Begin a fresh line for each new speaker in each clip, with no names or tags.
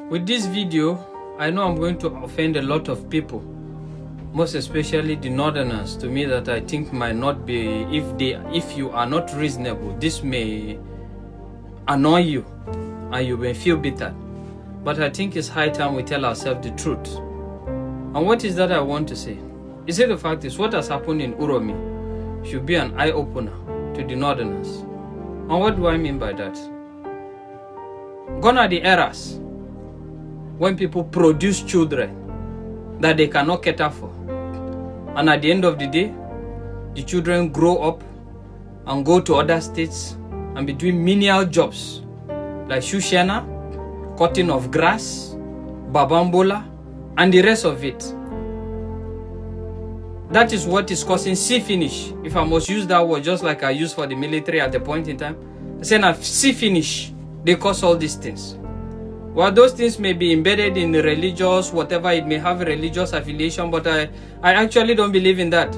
With this video, I know I'm going to offend a lot of people, most especially the northerners, to me, that I think might not be, if you are not reasonable, this may annoy you and you may feel bitter. But I think it's high time we tell ourselves the truth. And what is that I want to say? Is it the fact is what has happened in Uromi should be an eye-opener to the northerners. And what do I mean by that? Gone are the eras when people produce children that they cannot cater for. And at the end of the day, the children grow up and go to other states and be doing menial jobs like shoeshana, cutting of grass, babambola, and the rest of it. That is what is causing sea finish. If I must use that word just like I used for the military at a point in time, I say now sea finish, they cause all these things. Well, those things may be embedded in the religious, whatever, it may have a religious affiliation, but I actually don't believe in that,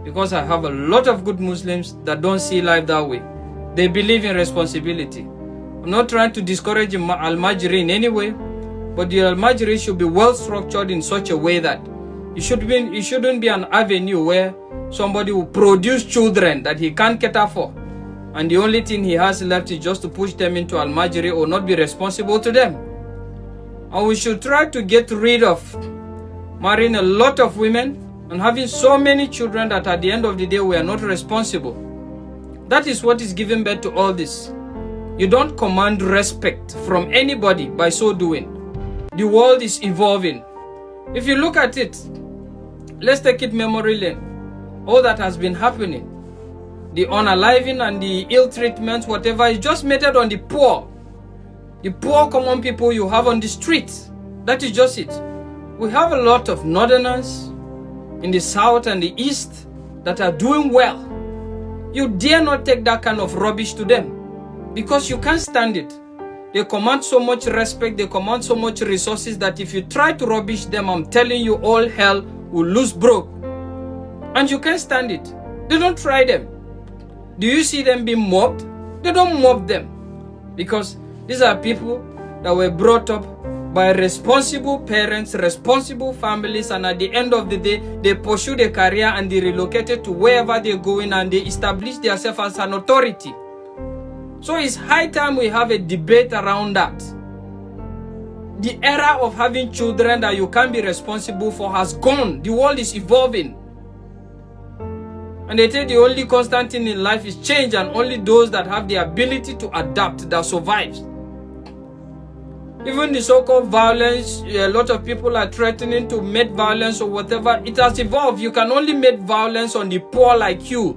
because I have a lot of good Muslims that don't see life that way. They believe in responsibility. I'm not trying to discourage Al-Majri in any way, but the Al-Majri should be well structured in such a way that it shouldn't be an avenue where somebody will produce children that he can't cater for, and the only thing he has left is just to push them into Al-Majri or not be responsible to them. And we should try to get rid of marrying a lot of women and having so many children that at the end of the day we are not responsible. That is what is giving birth to all this. You don't command respect from anybody by so doing. The world is evolving. If you look at it, let's take it memory lane. All that has been happening, the unaliving and the ill treatment, whatever, is just meted on the poor. The poor common people you have on the streets. That is just it. We have a lot of northerners in the south and the east that are doing well. You dare not take that kind of rubbish to them, because you can't stand it. They command so much respect, they command so much resources that if you try to rubbish them, I'm telling you, all hell will lose broke. And you can't stand it. They don't try them. Do you see them being mobbed? They don't mob them, because these are people that were brought up by responsible parents, responsible families, and at the end of the day, they pursued a career and they relocated to wherever they're going and they established themselves as an authority. So it's high time we have a debate around that. The era of having children that you can't be responsible for has gone. The world is evolving. And they say the only constant thing in life is change, and only those that have the ability to adapt that survives. Even the so-called violence, a lot of people are threatening to make violence or whatever. It has evolved. You can only make violence on the poor like you.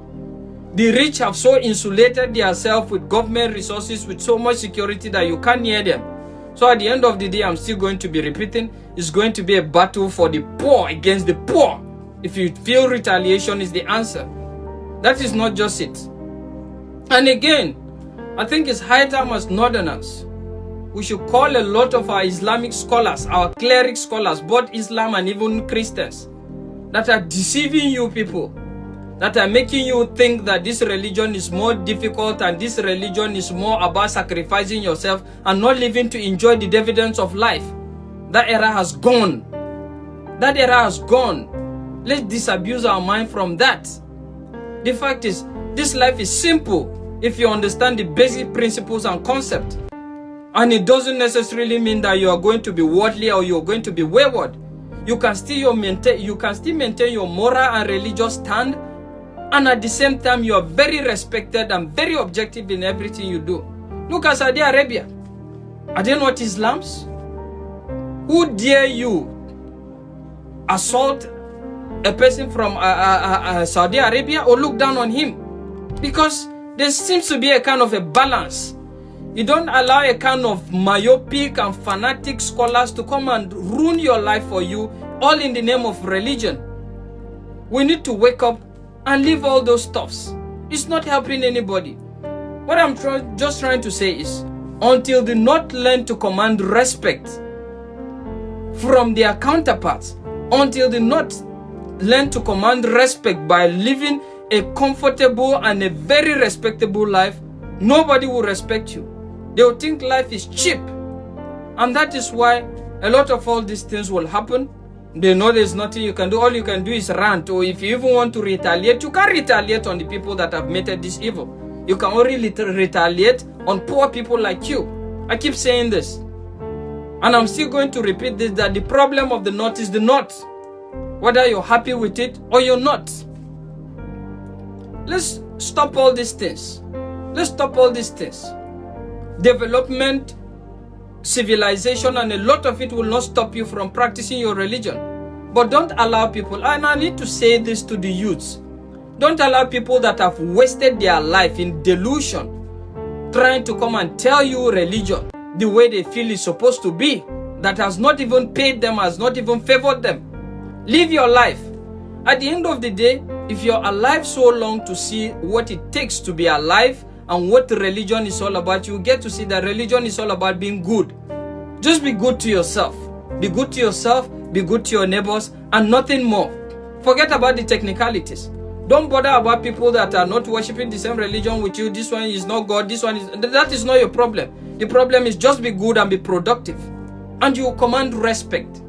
The rich have so insulated themselves with government resources, with so much security that you can't near them. So at the end of the day, I'm still going to be repeating, it's going to be a battle for the poor against the poor. If you feel retaliation is the answer, that is not just it. And again, I think it's high time as northerners, we should call a lot of our Islamic scholars, our cleric scholars, both Islam and even Christians, that are deceiving you people, that are making you think that this religion is more difficult and this religion is more about sacrificing yourself and not living to enjoy the dividends of life. That era has gone. That era has gone. Let's disabuse our mind from that. The fact is, this life is simple if you understand the basic principles and concepts. And it doesn't necessarily mean that you are going to be worldly or you are going to be wayward. You can still maintain your moral and religious stand, and at the same time you are very respected and very objective in everything you do. Look at Saudi Arabia. Are they not Islams? Who dare you assault a person from Saudi Arabia or look down on him? Because there seems to be a kind of a balance. You don't allow a kind of myopic and fanatic scholars to come and ruin your life for you, all in the name of religion. We need to wake up and leave all those stuffs. It's not helping anybody. What I'm just trying to say is, until they not learn to command respect from their counterparts, until they not learn to command respect by living a comfortable and a very respectable life, nobody will respect you. They will think life is cheap. And that is why a lot of all these things will happen. They know there's nothing you can do. All you can do is rant. Or if you even want to retaliate, you can't retaliate on the people that have made this evil. You can only retaliate on poor people like you. I keep saying this. And I'm still going to repeat this, that the problem of the North is the North. Whether you're happy with it or you're not. Let's stop all these things. Let's stop all these things. Development, civilization, and a lot of it will not stop you from practicing your religion. But don't allow people, and I need to say this to the youths, don't allow people that have wasted their life in delusion trying to come and tell you religion the way they feel is supposed to be, that has not even paid them, has not even favored them. Live your life. At the end of the day, if you're alive so long to see what it takes to be alive and what religion is all about, you get to see that religion is all about being good. Just be good to yourself. Be good to yourself, be good to your neighbors, and nothing more. Forget about the technicalities. Don't bother about people that are not worshiping the same religion with you. This one is not God, this one is... That is not your problem. The problem is just be good and be productive. And you command respect.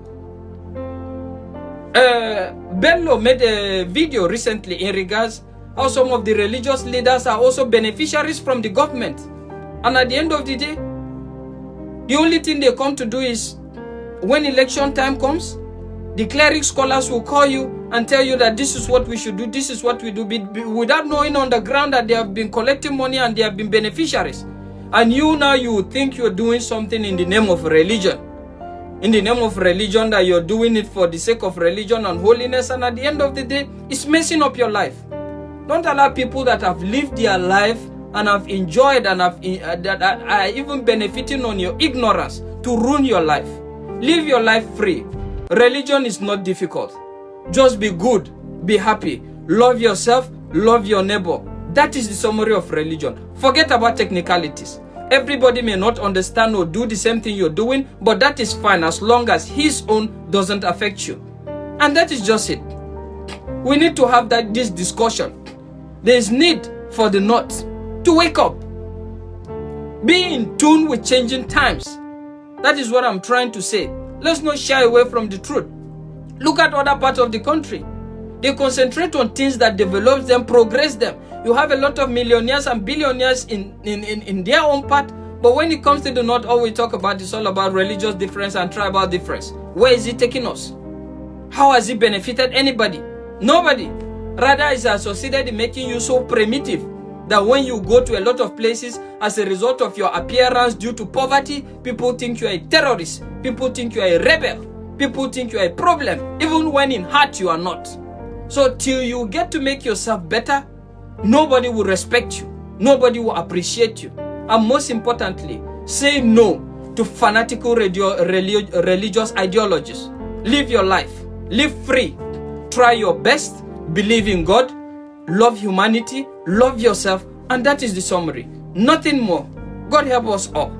Bello made a video recently in regards how some of the religious leaders are also beneficiaries from the government. And at the end of the day, the only thing they come to do is, when election time comes, the cleric scholars will call you and tell you that this is what we should do, this is what we do, without knowing on the ground that they have been collecting money and they have been beneficiaries. And you now, you think you're doing something in the name of religion. In the name of religion, that you're doing it for the sake of religion and holiness, and at the end of the day, it's messing up your life. Don't allow people that have lived their life and have enjoyed and that are even benefiting on your ignorance to ruin your life. Live your life free. Religion is not difficult. Just be good, be happy, love yourself, love your neighbor. That is the summary of religion. Forget about technicalities. Everybody may not understand or do the same thing you're doing, but that is fine as long as his own doesn't affect you. And that is just it. We need to have this discussion. There is need for the North to wake up. Be in tune with changing times. That is what I'm trying to say. Let's not shy away from the truth. Look at other parts of the country. They concentrate on things that develops them, progress them. You have a lot of millionaires and billionaires in their own part. But when it comes to the North, all we talk about is all about religious difference and tribal difference. Where is it taking us? How has it benefited anybody? Nobody. Rather, it's associated in making you so primitive that when you go to a lot of places as a result of your appearance due to poverty, people think you are a terrorist. People think you are a rebel. People think you are a problem, even when in heart you are not. So till you get to make yourself better, nobody will respect you. Nobody will appreciate you. And most importantly, say no to fanatical religious ideologies. Live your life. Live free. Try your best. Believe in God. Love humanity. Love yourself. And that is the summary. Nothing more. God help us all.